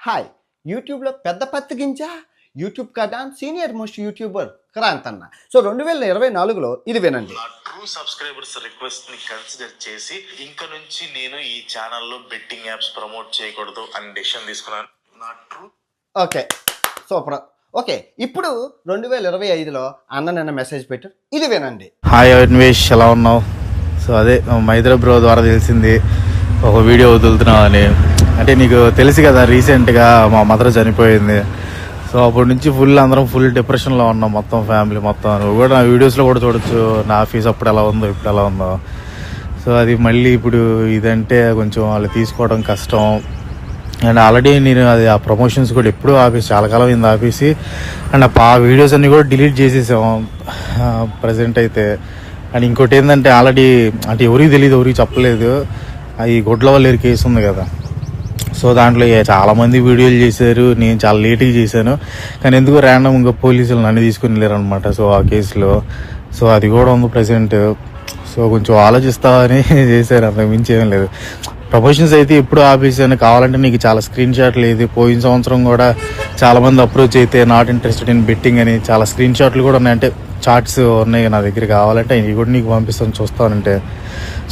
Hi యూట్యూబ్లో పెద్ద పత్తికించా యూట్యూబ్ కథాన్ సీనియర్ మోస్ట్ యూట్యూబర్ క్రాంత్ అన్న. సో 2024లో ఇది వినండి. నా ట్రూ సబ్స్క్రైబర్స్ రిక్వెస్ట్ ని కన్సిడర్ చేసి ఇంక నుంచి నేను ఈ ఛానల్లో బెట్టింగ్ యాప్స్ ప్రమోట్ చేయకూడదు అని డెసిషన్ తీసుకున్నాను. నా ట్రూ ఓకే, సూపర్. ఓకే, ఇప్పుడు 2025లో అన్న నిన్న మెసేజ్ పెట్టారు, ఇది వినండి. హాయ్ అన్వేష్, ఎలా ఉన్నావు? సో అదే మైత్ర బ్రో ద్వారా తెలిసింది ఒక వీడియో వదులుతున్నావు అని. అంటే నీకు తెలుసు కదా, రీసెంట్గా మా మదర్ చనిపోయింది. సో అప్పటి నుంచి అందరం ఫుల్ డిప్రెషన్లో ఉన్నాం, మొత్తం ఫ్యామిలీ మొత్తం. నువ్వు కూడా నా వీడియోస్లో కూడా చూడొచ్చు, నా ఫీజు అప్పుడు ఎలా ఉందో ఇప్పుడు ఎలా ఉందో. సో అది మళ్ళీ ఇప్పుడు ఇదంటే కొంచెం వాళ్ళు తీసుకోవడం కష్టం. అండ్ ఆల్రెడీ నేను అది ఆ ప్రమోషన్స్ కూడా ఎప్పుడూ ఆపేసి, చాలా కాలం అయింది ఆపేసి. అండ్ ఆ వీడియోస్ అన్నీ కూడా డిలీట్ చేసేసాము ప్రజెంట్ అయితే. అండ్ ఇంకోటి ఏంటంటే ఆల్రెడీ అంటే ఎవరికి తెలియదు, ఎవరికి చెప్పలేదు, ఈ గొడ్లవల్లేరు కేసు ఉంది కదా. సో దాంట్లో చాలామంది వీడియోలు చేశారు, నేను చాలా లేట్గా చేశాను. కానీ ఎందుకు ర్యాండమ్గా పోలీసులు నన్ను తీసుకుని వెళ్ళారు అనమాట. సో ఆ కేసులో సో అది కూడా ఉంది ప్రజెంట్. సో కొంచెం ఆలోచిస్తామని చేశారు, అంతకు మించి ఏం లేదు. ప్రమోషన్స్ అయితే ఎప్పుడు ఆపేసాను. కావాలంటే నీకు చాలా స్క్రీన్ షాట్లు లేదు. పోయిన సంవత్సరం కూడా చాలామంది అప్రోచ్ అయితే నాట్ ఇంట్రెస్టెడ్ ఇన్ బెట్టింగ్ అని చాలా స్క్రీన్ షాట్లు కూడా ఉన్నాయి, అంటే చార్ట్స్ ఉన్నాయి నా దగ్గర. కావాలంటే ఇవి కూడా నీకు పంపిస్తాను, చూస్తానంటే.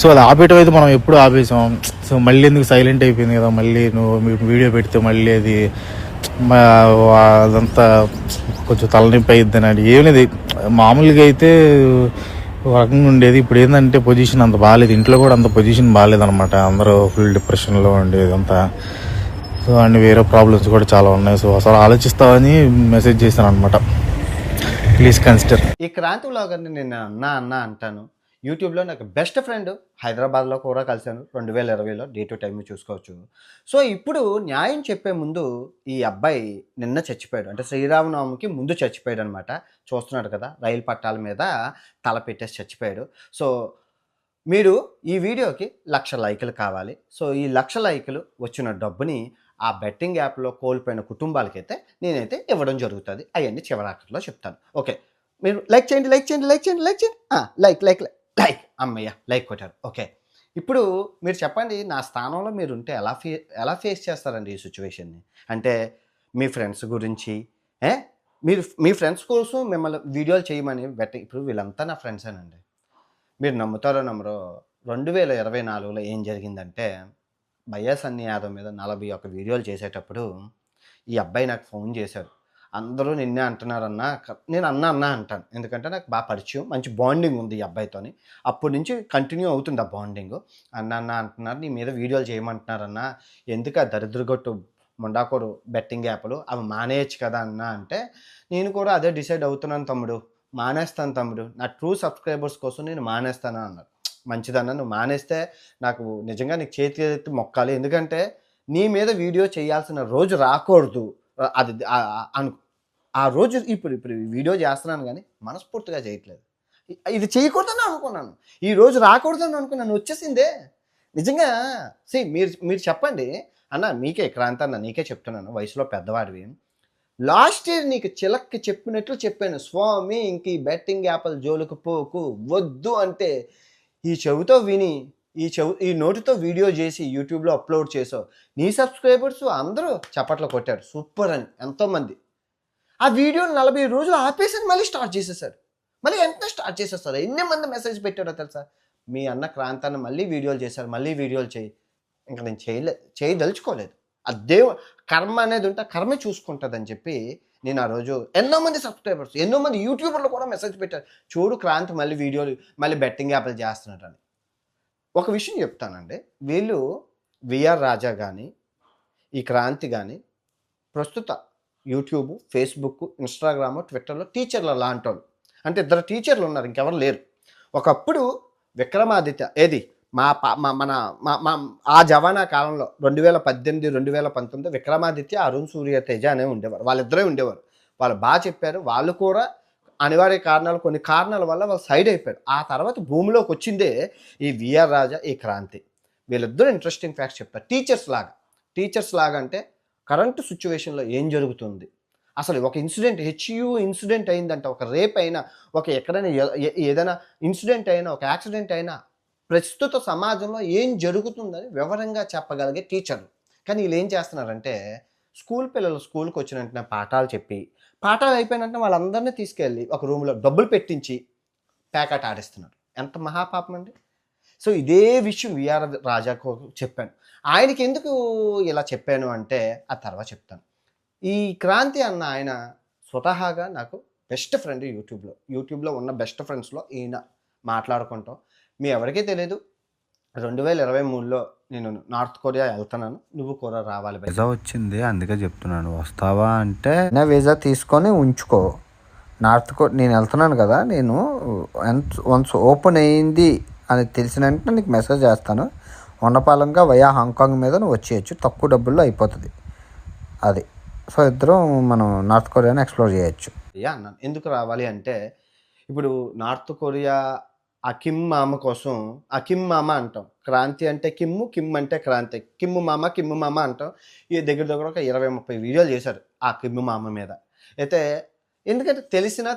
సో అది ఆపేయటం అయితే మనం ఎప్పుడు ఆపేసాం. సో మళ్ళీ ఎందుకు సైలెంట్ అయిపోయింది కదా, మళ్ళీ నువ్వు వీడియో పెడితే మళ్ళీ అది అదంతా కొంచెం తలనొప్పి అయిద్దని. అది ఏం లేదు, మామూలుగా అయితే ఒక రకంగా ఉండేది. ఇప్పుడు ఏంటంటే పొజిషన్ అంత బాగాలేదు, ఇంట్లో కూడా అంత పొజిషన్ బాగాలేదనమాట. అందరూ ఫుల్ డిప్రెషన్లో ఉండేది అంతా. సో అండ్ వేరే ప్రాబ్లమ్స్ కూడా చాలా ఉన్నాయి. సో అసలు ఆలోచిస్తామని మెసేజ్ చేశాను అనమాట, ప్లీజ్ కన్సిడర్. ఈ క్రాంతి వ్లాగర్ని నేను అన్న అంటాను. యూట్యూబ్లో నాకు బెస్ట్ ఫ్రెండ్, హైదరాబాద్లో కూడా కలిశాను 2020లో, డే టు టైం చూసుకోవచ్చు. సో ఇప్పుడు న్యాయం చెప్పే ముందు ఈ అబ్బాయి నిన్న చచ్చిపోయాడు, అంటే శ్రీరామనవమికి ముందు చచ్చిపోయాడు అనమాట. చూస్తున్నాడు కదా, రైలు పట్టాల మీద తల పెట్టేసి చచ్చిపోయాడు. సో మీరు ఈ వీడియోకి 1,00,000 లైకులు కావాలి. సో ఈ 1,00,000 లైకులు వచ్చిన డబ్బుని ఆ బెట్టింగ్ యాప్లో కోల్పోయిన కుటుంబాలకైతే నేనైతే ఇవ్వడం జరుగుతుంది. అవన్నీ చివరాఖరిలో చెప్తాను. ఓకే, మీరు లైక్ చేయండి, లైక్ చేయండి, లైక్ చేయండి, లైక్ చేయండి. లైక్ లైక్ లైక్ అమ్మయ్య, లైక్ కొట్టారు. ఓకే, ఇప్పుడు మీరు చెప్పండి, నా స్థానంలో మీరు ఉంటే ఎలా ఫేస్ చేస్తారండి ఈ సిచ్యువేషన్ని? అంటే మీ ఫ్రెండ్స్ గురించి, మీరు మీ ఫ్రెండ్స్ కోసం మిమ్మల్ని వీడియోలు చేయమని ఇప్పుడు వీళ్ళంతా నా ఫ్రెండ్సేనండి. మీరు నమ్ముతారో నమ్మరో, 2024లో ఏం జరిగిందంటే, భయ్యా సన్నీ యాదవ్ మీద 41 వీడియోలు చేసేటప్పుడు ఈ అబ్బాయి నాకు ఫోన్ చేశారు. అందరూ నిన్నే అంటున్నారన్నా, నేను అన్నా అంటాను, ఎందుకంటే నాకు బాగా పరిచయం, మంచి బాండింగ్ ఉంది ఈ అబ్బాయితోని. అప్పటి నుంచి కంటిన్యూ అవుతుంది ఆ బాండింగ్. అన్న అంటున్నారు, నీ మీద వీడియోలు చేయమంటున్నారన్నా, ఎందుకు ఆ దరిద్రగొట్టు ముండాకోరు బెట్టింగ్ యాప్లు అవి మానేయచ్చు కదా అన్న అంటే, నేను కూడా అదే డిసైడ్ అవుతున్నాను తమ్ముడు, మానేస్తాను తమ్ముడు, నా ట్రూ సబ్స్క్రైబర్స్ కోసం నేను మానేస్తాను అన్నారు. మంచిదన్న, నువ్వు మానేస్తే నాకు నిజంగా నీకు చేతి ఎత్తి మొక్కాలి, ఎందుకంటే నీ మీద వీడియో చేయాల్సిన రోజు రాకూడదు. అది ఆ రోజు ఇప్పుడు వీడియో చేస్తున్నాను కానీ మనస్ఫూర్తిగా చేయట్లేదు. ఇది చేయకూడదని అనుకున్నాను, ఈ రోజు రాకూడదని అనుకున్నాను, వచ్చేసిందే నిజంగా. మీరు చెప్పండి అన్న, మీకే క్రాంతి అన్న, నీకే చెప్తున్నాను, వయసులో పెద్దవాడివి. లాస్ట్ ఇయర్ నీకు చిలక్కి చెప్పినట్లు చెప్పాను, స్వామి ఇంక ఈ బెట్టింగ్ యాప్ల జోలికి పోకు, వద్దు అంటే ఈ చెవితో విని ఈ నోటితో వీడియో చేసి యూట్యూబ్లో అప్లోడ్ చేసావు. నీ సబ్స్క్రైబర్స్ అందరూ చప్పట్లు కొట్టారు, సూపర్ అని ఎంతోమంది. ఆ వీడియోని 40 రోజులు ఆపేసి మళ్ళీ స్టార్ట్ చేసేసారు, మళ్ళీ వెంటనే స్టార్ట్ చేసేస్తారు. ఎన్ని మంది మెసేజ్ పెట్టారో తెలుసా, మీ అన్న క్రాంతాన్ని మళ్ళీ వీడియోలు చేశారు, మళ్ళీ వీడియోలు చేయి. ఇంకా నేను చేయదలుచుకోలేదు. ఆ కర్మ అనేది ఉంటే కర్మే చూసుకుంటుందని చెప్పి నేను ఆ రోజు ఎన్నో మంది సబ్స్క్రైబర్స్, ఎన్నో మంది యూట్యూబర్లు కూడా మెసేజ్ పెట్టారు, చూడు క్రాంతి మళ్ళీ వీడియోలు మళ్ళీ బెట్టింగ్ యాప్లు చేస్తున్నారని. ఒక విషయం చెప్తానండి, వీళ్ళు విఆర్ రాజా కానీ ఈ క్రాంతి కానీ ప్రస్తుత యూట్యూబ్, ఫేస్బుక్, ఇన్స్టాగ్రామ్, ట్విట్టర్లో టీచర్లు లాంటి వాళ్ళు, అంటే 2 టీచర్లు ఉన్నారు, ఇంకెవరు లేరు. ఒకప్పుడు విక్రమాదిత్య ఏది మన ఆ జవానా కాలంలో 2018, 2019 విక్రమాదిత్య, అరుణ్ సూర్య తేజ అనే ఉండేవారు, వాళ్ళిద్దరే ఉండేవారు. వాళ్ళు బాగా చెప్పారు, వాళ్ళు కూడా అనివార్య కారణాలు, కొన్ని కారణాల వల్ల వాళ్ళు సైడ్ అయిపోయారు. ఆ తర్వాత భూమిలోకి వచ్చిందే ఈ విఆర్ రాజా, ఈ క్రాంతి. వీళ్ళిద్దరూ ఇంట్రెస్టింగ్ ఫ్యాక్ట్స్ చెప్తారు. టీచర్స్ లాగా అంటే కరెంటు సిచ్యువేషన్లో ఏం జరుగుతుంది, అసలు ఒక ఇన్సిడెంట్ అయిందంట, ఒక రేప్ అయినా, ఒక ఎక్కడైనా ఏదైనా ఇన్సిడెంట్ అయినా, ఒక యాక్సిడెంట్ అయినా ప్రస్తుత సమాజంలో ఏం జరుగుతుందని వివరంగా చెప్పగలిగే టీచర్లు. కానీ వీళ్ళు ఏం చేస్తున్నారంటే స్కూల్ పిల్లలు స్కూల్కి వచ్చిన వెంటనే పాఠాలు చెప్పి, పాఠాలు అయిపోయిన వెంటనే వాళ్ళందరినీ తీసుకెళ్ళి ఒక రూమ్లో డబ్బులు పెట్టించి ప్యాకెట్ ఆడిస్తున్నారు. ఎంత మహాపాపం అండి. సో ఇదే విషయం విఆర్ రాజాకు చెప్పాను. ఆయనకి ఎందుకు ఇలా చెప్పాను అంటే ఆ తర్వాత చెప్తాను. ఈ క్రాంతి అన్న ఆయన స్వతహాగా నాకు బెస్ట్ ఫ్రెండ్. యూట్యూబ్లో ఉన్న బెస్ట్ ఫ్రెండ్స్లో ఈయన. మాట్లాడుకుంటాం. మీ ఎవరికీ తెలియదు 2023లో నేను నార్త్ కొరియా వెళ్తున్నాను, నువ్వు కూడా రావాలి. వీసా వచ్చింది, అందుకే చెప్తున్నాను. వస్తావా అంటే నా వీసా తీసుకొని ఉంచుకో. నేను వెళ్తున్నాను కదా, నేను వన్స్ ఓపెన్ అయ్యింది అని తెలిసిన వెంటనే నీకు మెసేజ్ చేస్తాను. ఉన్నపాలంగా వయా హాంకాంగ్ మీద నువ్వు వచ్చేయచ్చు, తక్కువ డబ్బుల్లో అయిపోతుంది అది. సో ఇద్దరం మనం నార్త్ కొరియాని ఎక్స్ప్లోర్ చేయొచ్చు అన్నాను. ఎందుకు రావాలి అంటే ఇప్పుడు నార్త్ కొరియా ఆ కిమ్ మామ కోసం, ఆ కిమ్ మామ అంటాం, క్రాంతి అంటే కిమ్ అంటే క్రాంతి, కిమ్ మామ అంటాం. ఈ దగ్గర ఒక 20-30 వీడియోలు చేశారు ఆ కిమ్ మామ మీద. అయితే ఎందుకంటే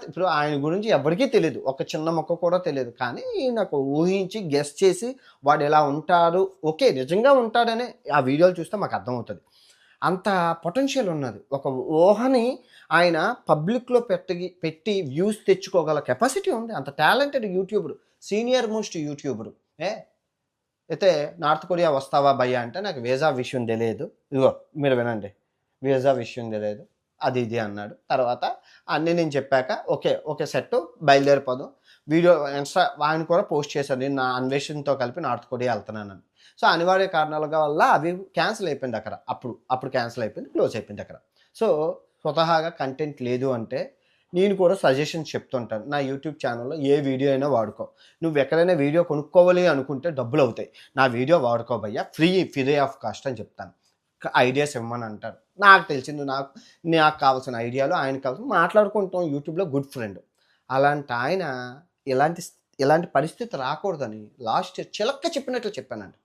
ఇప్పుడు ఆయన గురించి ఎవరికీ తెలియదు, ఒక చిన్న మొక్క కూడా తెలియదు. కానీ నాకు ఊహించి గెస్ చేసి వాడు ఎలా ఉంటాడు, ఓకే నిజంగా ఉంటాడని ఆ వీడియోలు చూస్తే మాకు అర్థమవుతుంది. అంత పొటెన్షియల్ ఉన్నది. ఒక ఊహని ఆయన పబ్లిక్లో పెట్టి వ్యూస్ తెచ్చుకోగల కెపాసిటీ ఉంది. అంత talented YouTuber, senior most YouTuber. అయితే నార్త్ కొరియా వస్తావా భయ్యా అంటే నాకు వీసా విషయం తెలియదు, ఇదిగో మీరు వినండి, వీసా విషయం తెలియదు అది ఇది అన్నాడు. తర్వాత అన్నీ నేను చెప్పాక ఓకే సెట్ బయలుదేరిపోదాం. వీడియో ఆయన కూడా పోస్ట్ చేశాను, నేను నా అన్వేషణతో కలిపి నార్త్ కొరియా వెళ్తున్నానని. సో అనివార్య కారణాల వల్ల అవి క్యాన్సిల్ అయిపోయింది అక్కడ. అప్పుడు క్యాన్సిల్ అయిపోయింది, క్లోజ్ అయిపోయింది అక్కడ. సో స్వతహాగా కంటెంట్ లేదు అంటే నేను కూడా సజెషన్స్ చెప్తుంటాను. నా యూట్యూబ్ ఛానల్లో ఏ వీడియో అయినా వాడుకో. నువ్వు ఎక్కడైనా వీడియో కొనుక్కోవాలి అనుకుంటే డబ్బులు అవుతాయి, నా వీడియో వాడుకో భయ్యా, ఫ్రీ ఆఫ్ కాస్ట్ అని చెప్తాను. ఐడియాస్ ఇవ్వమని అంటారు. నాకు తెలిసింది, నాకు కావాల్సిన ఐడియాలు ఆయనకు కావాల్సిన మాట్లాడుకుంటాం. యూట్యూబ్లో గుడ్ ఫ్రెండ్. అలాంటి ఆయన ఇలాంటి పరిస్థితి రాకూడదని లాస్ట్ ఇయర్ చిలక్క చెప్పినట్లు చెప్పానండి.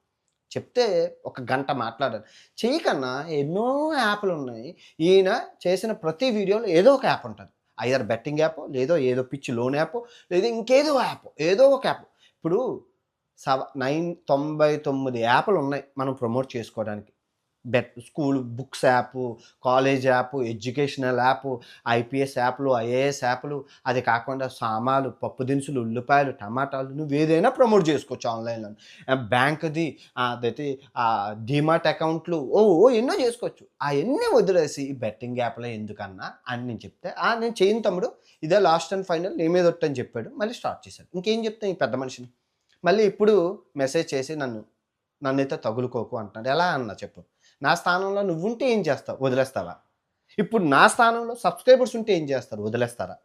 చెప్తే ఒక గంట మాట్లాడాను. చెయ్యకన్నా ఎన్నో యాప్లు ఉన్నాయి. ఈయన చేసిన ప్రతి వీడియోలో ఏదో ఒక యాప్ ఉంటుంది. ఐదర్ బెట్టింగ్ యాప్, ఏదో పిచ్చి లోన్ యాప్, లేదా ఇంకేదో యాప్, ఏదో ఒక యాప్. ఇప్పుడు 99 యాప్లు ఉన్నాయి మనం ప్రమోట్ చేసుకోవడానికి. School books app, college app, educational app, IPS యాప్లు, ఐఏఎస్ యాప్లు, అది కాకుండా సామాలు, పప్పు దినుసులు, ఉల్లిపాయలు, టమాటాలు, నువ్వు ఏదైనా ప్రమోట్ చేసుకోవచ్చు ఆన్లైన్లో. బ్యాంక్ది అదైతే డిమార్ట్ అకౌంట్లు ఎన్నో చేసుకోవచ్చు. అవన్నీ వదిలేసి ఈ బెట్టింగ్ యాప్లో ఎందుకన్నా అని నేను చెప్తే నేను చేయను తమ్ముడు, ఇదే లాస్ట్ అండ్ ఫైనల్, నీ మీద ఒట్టని చెప్పాడు. మళ్ళీ స్టార్ట్ చేశాడు. ఇంకేం చెప్తాను ఈ పెద్ద మనిషిని. మళ్ళీ ఇప్పుడు మెసేజ్ చేసి నన్నైతే తగులుకోకు అంటున్నాడు. ఎలా అన్నా చెప్పు, నా స్థానంలో నువ్వుంటే ఏం చేస్తావు, వదిలేస్తావా? ఇప్పుడు నా స్థానంలో సబ్స్క్రైబర్స్ ఉంటే ఏం చేస్తారు, వదిలేస్తారా?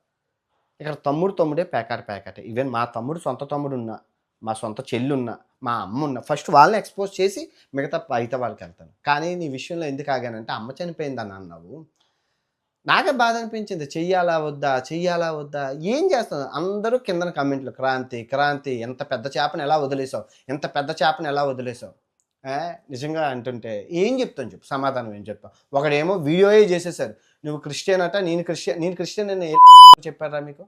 ఇక్కడ తమ్ముడే ప్యాకెటే. ఈవెన్ మా సొంత తమ్ముడు ఉన్నా, మా సొంత చెల్లి ఉన్నా, మా అమ్మ ఉన్నా, ఫస్ట్ వాళ్ళని ఎక్స్పోజ్ చేసి మిగతా అయితే వాళ్ళకి వెళ్తాను. కానీ నీ విషయంలో ఎందుకు ఆగానంటే అమ్మ చనిపోయిందని అన్నావు. నాకే బాధ అనిపించింది. చెయ్యాలా వద్దా ఏం చేస్తాను. అందరూ కిందన కమెంట్లు, క్రాంతి ఎంత పెద్ద చేపను ఎలా వదిలేసావు, నిజంగా అంటుంటే ఏం చెప్తాను చెప్పు, సమాధానం ఏం చెప్తాను? ఒకడేమో వీడియోయే చేసేసారు, నువ్వు క్రిస్టియన్ అట, నేను క్రిస్టియన్ అని చెప్పారా మీకు?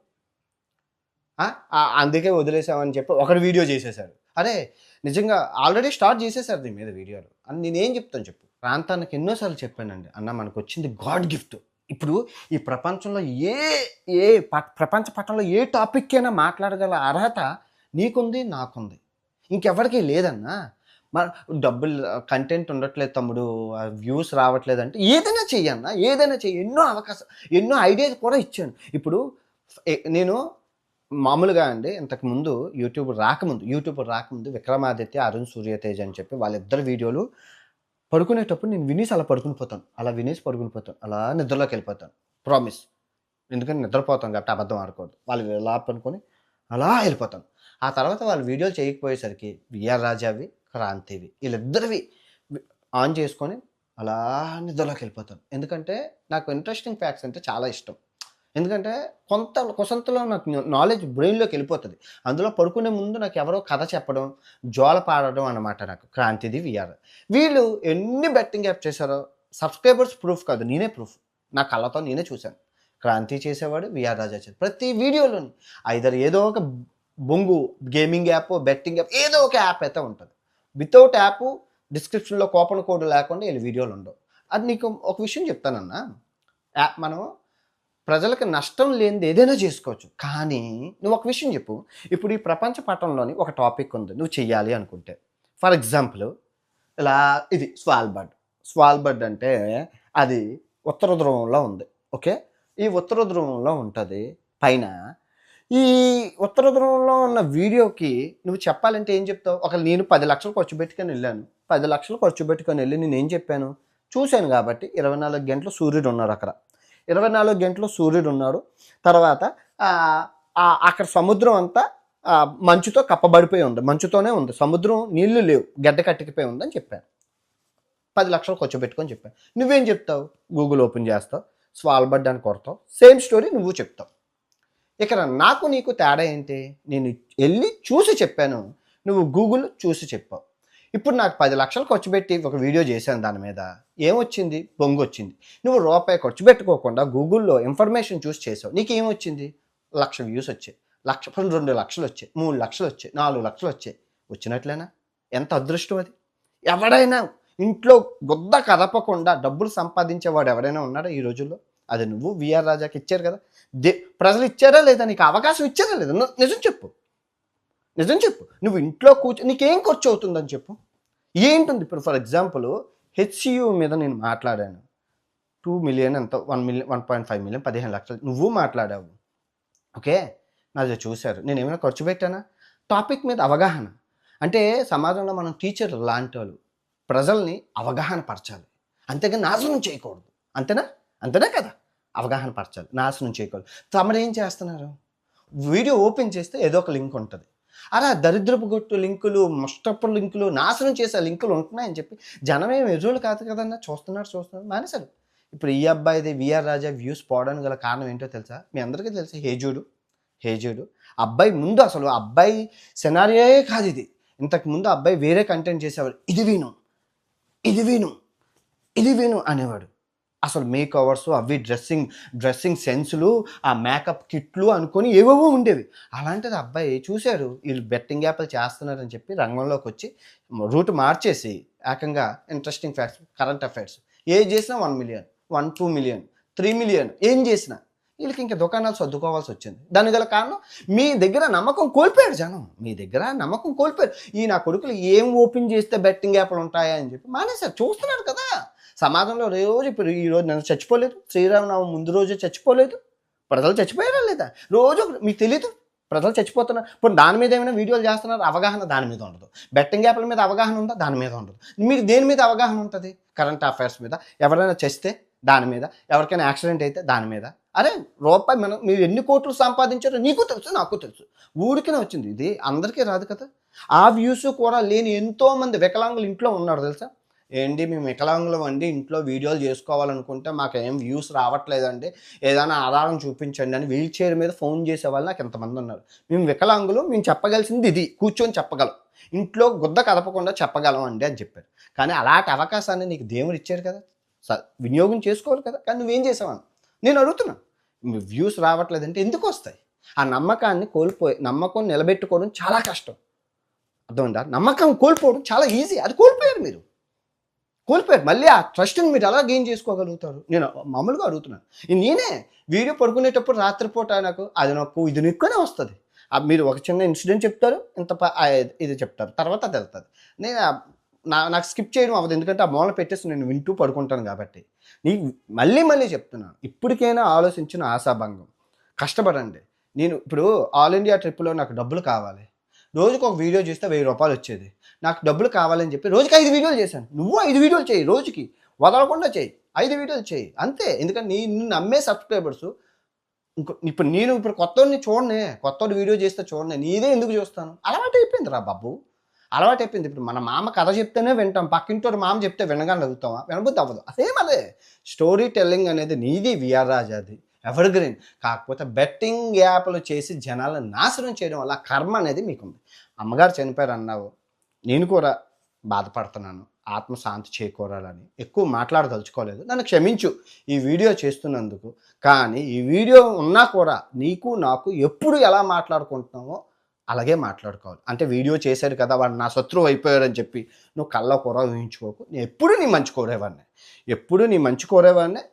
అందుకే వదిలేసామని చెప్పి ఒకడు వీడియో చేసేసారు. అరే నిజంగా ఆల్రెడీ స్టార్ట్ చేసేసారు దీని మీద వీడియోలు అని నేనేం చెప్తాను చెప్పు? ప్రాంతానికి ఎన్నోసార్లు చెప్పానండి, అన్న మనకు వచ్చింది గాడ్ గిఫ్ట్. ఇప్పుడు ఈ ప్రపంచంలో ప్రపంచ పటంలో ఏ టాపిక్ అయినా మాట్లాడగల అర్హత నీకుంది, నాకుంది, ఇంకెవరికి లేదన్నా. డబ్బులు కంటెంట్ ఉండట్లేదు తమ్ముడు, వ్యూస్ రావట్లేదంటే ఏదైనా చెయ్యన్నా, ఎన్నో అవకాశం, ఎన్నో ఐడియాస్ కూడా ఇచ్చాను. ఇప్పుడు నేను మామూలుగా అండి ఇంతకుముందు యూట్యూబ్ రాకముందు విక్రమాదిత్య, అరుణ్ సూర్యతేజ్ అని చెప్పి వాళ్ళిద్దరు వీడియోలు పడుకునేటప్పుడు నేను వినేసి అలా పడుకుని పోతాను, అలా నిద్రలోకి వెళ్ళిపోతాను, ప్రామిస్. ఎందుకంటే నిద్రపోతాను కాబట్టి అబద్ధం ఆడకూడదు. వాళ్ళు ఎలా పడుకొని అలా వెళ్ళిపోతాను. ఆ తర్వాత వాళ్ళు వీడియోలు చేయకపోయేసరికి విఆర్ రాజావి, క్రాంతివి, వీళ్ళిద్దరివి ఆన్ చేసుకొని అలా నిద్రలోకి వెళ్ళిపోతాను. ఎందుకంటే నాకు ఇంట్రెస్టింగ్ ఫ్యాక్ట్స్ అంటే చాలా ఇష్టం. ఎందుకంటే కొంతలో నాకు నాలెడ్జ్ బ్రెయిన్లోకి వెళ్ళిపోతుంది. అందులో పడుకునే ముందు నాకు ఎవరో కథ చెప్పడం, జోల పాడడం అన్నమాట. నాకు క్రాంతిది, విఆర్, వీళ్ళు ఎన్ని బెట్టింగ్ యాప్ చేశారో సబ్స్క్రైబర్స్ ప్రూఫ్ కాదు, నేనే ప్రూఫ్. నా కళ్ళతో నేనే చూశాను. క్రాంతి చేసేవాడు, విఆర్ రాజా చేసేవాడు. ప్రతి వీడియోలోని ఐదర్ ఏదో ఒక బొంగు గేమింగ్ యాప్, బెట్టింగ్ యాప్, ఏదో ఒక యాప్ అయితే ఉంటుంది. వితౌట్ యాప్ డిస్క్రిప్షన్లో కూపన్ కోడ్ లేకుండా వీళ్ళు వీడియోలు ఉండవు. అది నీకు ఒక విషయం చెప్తానన్నా, మనం ప్రజలకు నష్టం లేనిది ఏదైనా చేసుకోవచ్చు. కానీ నువ్వు ఒక విషయం చెప్పు, ఇప్పుడు ఈ ప్రపంచ పటంలోని ఒక టాపిక్ ఉంది నువ్వు చెయ్యాలి అనుకుంటే. ఫర్ ఎగ్జాంపుల్ ఇలా ఇది స్వాల్బర్డ్ అంటే అది ఉత్తర ధ్రువంలో ఉంది. ఓకే, ఈ ఉత్తర ధ్రువంలో ఉంటుంది పైన. ఈ ఉత్తర ధ్రువంలో ఉన్న వీడియోకి నువ్వు చెప్పాలంటే ఏం చెప్తావు? నేను 10 లక్షలు ఖర్చు పెట్టుకొని వెళ్ళాను. 10 లక్షలు ఖర్చు పెట్టుకొని వెళ్ళి నేను ఏం చెప్పాను? చూశాను కాబట్టి 24 గంటలు సూర్యుడు ఉన్నాడు అక్కడ. 24 గంటలు సూర్యుడు ఉన్నాడు. తర్వాత అక్కడ సముద్రం అంతా మంచుతో కప్పబడిపోయి ఉంది. మంచుతోనే ఉంది సముద్రం, నీళ్లు లేవు, గడ్డ కట్టికిపోయి ఉందని చెప్పాను. 10 లక్షలు ఖర్చు పెట్టుకొని చెప్పాను. నువ్వేం చెప్తావు? గూగుల్ ఓపెన్ చేస్తావు, స్వాల్బర్డ్ అని కొడతావు, సేమ్ స్టోరీ నువ్వు చెప్తావు. ఇక్కడ నాకు నీకు తేడా ఏంటి? నేను వెళ్ళి చూసి చెప్పాను, నువ్వు గూగుల్ చూసి చెప్పావు. ఇప్పుడు నాకు 10 లక్షలు ఖర్చు పెట్టి ఒక వీడియో చేశాను, దాని మీద ఏమొచ్చింది? బొంగు వచ్చింది. నువ్వు రూపాయి ఖర్చు పెట్టుకోకుండా గూగుల్లో ఇన్ఫర్మేషన్ చూసి చేసావు, నీకు ఏమొచ్చింది? 1,00,000 వ్యూస్ వచ్చాయి, 2 లక్షలు వచ్చాయి, 3 లక్షలు వచ్చాయి, 4 లక్షలు వచ్చాయి. వచ్చినట్లేనా? ఎంత అదృష్టం అది! ఎవడైనా ఇంట్లో గుద్ద కదపకుండా డబ్బులు సంపాదించేవాడు ఎవరైనా ఉన్నాడా ఈ రోజుల్లో? అది నువ్వు విఆర్ రాజాకి ఇచ్చారు కదా. ప్రజలు ఇచ్చారా లేదా? నీకు అవకాశం ఇచ్చారా లేదా? నిజం చెప్పు, నిజం చెప్పు. నువ్వు ఇంట్లో నీకేం ఖర్చు అవుతుందని చెప్పు. ఏంటుంది ఇప్పుడు? ఫర్ ఎగ్జాంపుల్ హెచ్సియు మీద నేను మాట్లాడాను, 2 మిలియన్ ఎంత, 1 మిలియన్, 1.5 మిలియన్, 15 లక్షలు నువ్వు మాట్లాడావు. ఓకే, నాది చూశారు. నేను ఏమైనా ఖర్చు పెట్టానా? టాపిక్ మీద అవగాహన. అంటే సమాజంలో మనం టీచర్లు లాంటి వాళ్ళు ప్రజల్ని అవగాహన పరచాలి, అంతేగాని నాశనం చేయకూడదు. అంతేనా కదా? అవగాహన పరచాలి, నాశనం చేయకూడదు. తమరు ఏం చేస్తున్నారు? వీడియో ఓపెన్ చేస్తే ఏదో ఒక లింక్ ఉంటుంది. అలా దరిద్రపు గొట్టు లింకులు, ముష్టపు లింకులు, నాశనం చేసే లింకులు ఉంటున్నాయని చెప్పి జనమేం ఎదురులు కాదు కదన్నా, చూస్తున్నారు మానేశారు. ఇప్పుడు ఈ అబ్బాయిది విఆర్ రాజా వ్యూస్ పోవడానికి గల కారణం ఏంటో తెలుసా? మీ అందరికీ తెలుసు, హేజూడు అబ్బాయి ముందు అసలు అబ్బాయి సెనారియోయే కాదు ఇది. ఇంతకుముందు అబ్బాయి వేరే కంటెంట్ చేసేవాడు, ఇది విను అనేవాడు. అసలు మేక్ ఓవర్స్ అవి డ్రెస్సింగ్ సెన్సులు, ఆ మేకప్ కిట్లు అనుకొని ఏవేవో ఉండేవి. అలాంటిది అబ్బాయి చూశారు వీళ్ళు బెట్టింగ్ యాప్లు చేస్తున్నారని చెప్పి రంగంలోకి వచ్చి రూట్ మార్చేసి ఏకంగా ఇంట్రెస్టింగ్ ఫ్యాక్ట్స్, కరెంట్ అఫైర్స్ ఏది చేసినా 1 మిలియన్, 2 మిలియన్, 3 మిలియన్ ఏం చేసినా వీళ్ళకి ఇంకా దుకాణాలు సర్దుకోవాల్సి వచ్చింది. దాని గల కారణం మీ దగ్గర నమ్మకం కోల్పోయాడు జనం. మీ దగ్గర నమ్మకం కోల్పోయారు. నా కొడుకులు ఏం ఓపెన్ చేస్తే బెట్టింగ్ యాప్లు ఉంటాయా అని చెప్పి మానేశారు. చూస్తున్నారు కదా సమాజంలో రోజు. ఇప్పుడు ఈరోజు నన్ను చచ్చిపోలేదు, శ్రీరామనవమి ముందు రోజు చచ్చిపోలేదు, ప్రజలు చచ్చిపోయారా లేదా? రోజు మీకు తెలీదు ప్రజలు చచ్చిపోతున్నారు. ఇప్పుడు దాని మీద ఏమైనా వీడియోలు చేస్తున్నారు, అవగాహన దాని మీద ఉండదు. బెట్టింగ్ యాప్ల మీద అవగాహన ఉందా? దాని మీద ఉండదు. మీకు దేని మీద అవగాహన ఉంటుంది? కరెంట్ అఫైర్స్ మీద. ఎవరైనా చేస్తే దాని మీద, ఎవరికైనా యాక్సిడెంట్ అయితే దాని మీద. అరే రూపాయి మీరు ఎన్ని కోట్లు సంపాదించారో నీకు తెలుసు, నాకు తెలుసు. ఊరికనే వచ్చింది, ఇది అందరికీ రాదు కదా. ఆ వ్యూస్ కూడా లేని ఎంతోమంది వికలాంగులు ఇంట్లో ఉన్నారు తెలుసా. ఏంటి మేము వికలాంగులం అండి, ఇంట్లో వీడియోలు చేసుకోవాలనుకుంటే మాకు ఏం వ్యూస్ రావట్లేదండి, ఏదైనా ఆధారం చూపించండి అని వీల్ చైర్ మీద ఫోన్ చేసే వాళ్ళు నాకు ఎంతమంది ఉన్నారు. మేము వికలాంగులు, మేము చెప్పగలిసింది ఇది, కూర్చొని చెప్పగలం, ఇంట్లో గుద్ద కదపకుండా చెప్పగలం అండి అని చెప్పారు. కానీ అలాంటి అవకాశాన్ని నీకు దేవుడు ఇచ్చారు కదా, వినియోగం చేసుకోవాలి కదా. కానీ నువ్వేం చేసావని నేను అడుగుతున్నాను. వ్యూస్ రావట్లేదంటే ఎందుకు వస్తాయి? ఆ నమ్మకాన్ని నమ్మకం నిలబెట్టుకోవడం చాలా కష్టం, అర్థమైందా? నమ్మకం కోల్పోవడం చాలా ఈజీ. అది కోల్పోయారు. మళ్ళీ ఆ ట్రస్ట్ని మీరు ఎలా గెయిన్ చేసుకోగలుగుతారు? నేను మామూలుగా అడుగుతున్నాను. నేనే వీడియో పడుకునేటప్పుడు రాత్రిపూట నాకు ఇది నొక్కునే వస్తుంది. మీరు ఒక చిన్న ఇన్సిడెంట్ చెప్తారు, ఇది చెప్తారు, తర్వాత అది వెళ్తుంది. నాకు స్కిప్ చేయడం అవ్వదు, ఎందుకంటే ఆ మూల పెట్టేసి నేను వింటూ పడుకుంటాను కాబట్టి. నీకు మళ్ళీ చెప్తున్నాను, ఇప్పటికైనా ఆలోచించిన ఆశాభంగం, కష్టపడండి. నేను ఇప్పుడు ఆల్ ఇండియా ట్రిప్లో నాకు డబ్బులు కావాలి, రోజుకు ఒక వీడియో చేస్తే 1000 రూపాయలు వచ్చేది. నాకు డబ్బులు కావాలని చెప్పి రోజుకి 5 వీడియోలు చేశాను. నువ్వు 5 వీడియోలు చేయి, రోజుకి వదలకుండా చేయి, 5 వీడియోలు చేయి అంతే. ఎందుకంటే నిన్ను నమ్మే సబ్స్క్రైబర్స్ ఇప్పుడు కొత్తోడిని చూడనే, కొత్తోడు వీడియో చేస్తే చూడనే, నీదే ఎందుకు చూస్తాను? అలవాటు అయిపోయింది రా బాబు, అలవాటు అయిపోయింది. ఇప్పుడు మన మామ కథ చెప్తేనే వింటాం, పక్కింటోడు మామ చెప్తే వినగానే అడుగుతావా? వినబుద్ధి అవ్వదు. అదే స్టోరీ టెల్లింగ్ అనేది నీది, విఆర్ రాజాది, ఎవర్ గ్రీన్. కాకపోతే బెట్టింగ్ యాప్లు చేసి జనాలను నాశనం చేయడం వల్ల కర్మ అనేది మీకుంది. అమ్మగారు చనిపోయారు అన్నావు, నేను కూడా బాధపడుతున్నాను, ఆత్మశాంతి చేకూరాలని ఎక్కువ మాట్లాడదలుచుకోలేదు, నన్ను క్షమించు ఈ వీడియో చేస్తున్నందుకు. కానీ ఈ వీడియో ఉన్నా కూడా నీకు నాకు ఎప్పుడు ఎలా మాట్లాడుకుంటున్నామో అలాగే మాట్లాడుకోవాలి. అంటే వీడియో చేశాడు కదా వాడు నా శత్రువు అయిపోయాడని చెప్పి నువ్వు కళ్ళ కూర ఊహించుకోకు. నేను ఎప్పుడూ నీ మంచి కోరేవాడిని, ఎప్పుడూ నీ మంచి కోరేవాడిని,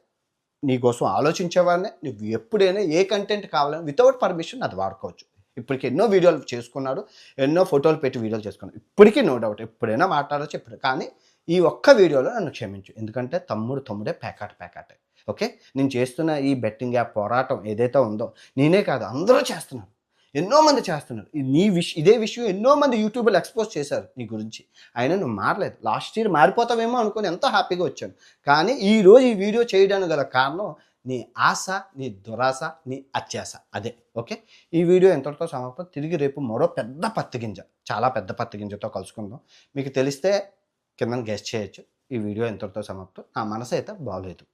నీకోసం ఆలోచించేవాడిని. నువ్వు ఎప్పుడైనా ఏ కంటెంట్ కావాలని వితౌట్ పర్మిషన్ అది వాడుకోవచ్చు. ఇప్పటికి ఎన్నో వీడియోలు చేసుకున్నాడు, ఎన్నో ఫోటోలు పెట్టి వీడియోలు చేసుకున్నాడు. ఇప్పటికీ నో డౌట్ ఎప్పుడైనా మాట్లాడవచ్చు ఎప్పుడు. కానీ ఈ ఒక్క వీడియోలో నన్ను క్షమించు. ఎందుకంటే తమ్ముడే పేకాటే. ఓకే, నేను చేస్తున్న ఈ బెట్టింగ్ యాప్ పోరాటం ఏదైతే ఉందో నేనే కాదు అందరూ చేస్తున్నారు, ఎన్నో మంది చేస్తున్నారు. ఇదే విషయం ఎన్నో మంది యూట్యూబ్లో ఎక్స్పోజ్ చేశారు నీ గురించి. అయినా నువ్వు మారలేదు. లాస్ట్ ఇయర్ మారిపోతావేమో అనుకుని ఎంతో హ్యాపీగా వచ్చాను. కానీ ఈరోజు ఈ వీడియో చేయడానికి గల కారణం నీ ఆశ, నీ దురాశ, నీ అత్యాశ. అదే. ఓకే, ఈ వీడియో ఎంతటితో సమాప్తం. తిరిగి రేపు మరో పెద్ద పత్తిగింజ, చాలా పెద్ద పత్తిగింజతో కలుసుకుందాం. మీకు తెలిస్తే కింద గెస్ట్ చేయొచ్చు. ఈ వీడియో ఎంతటితో సమాప్తం. నా మనసు అయితే బాగోలేదు.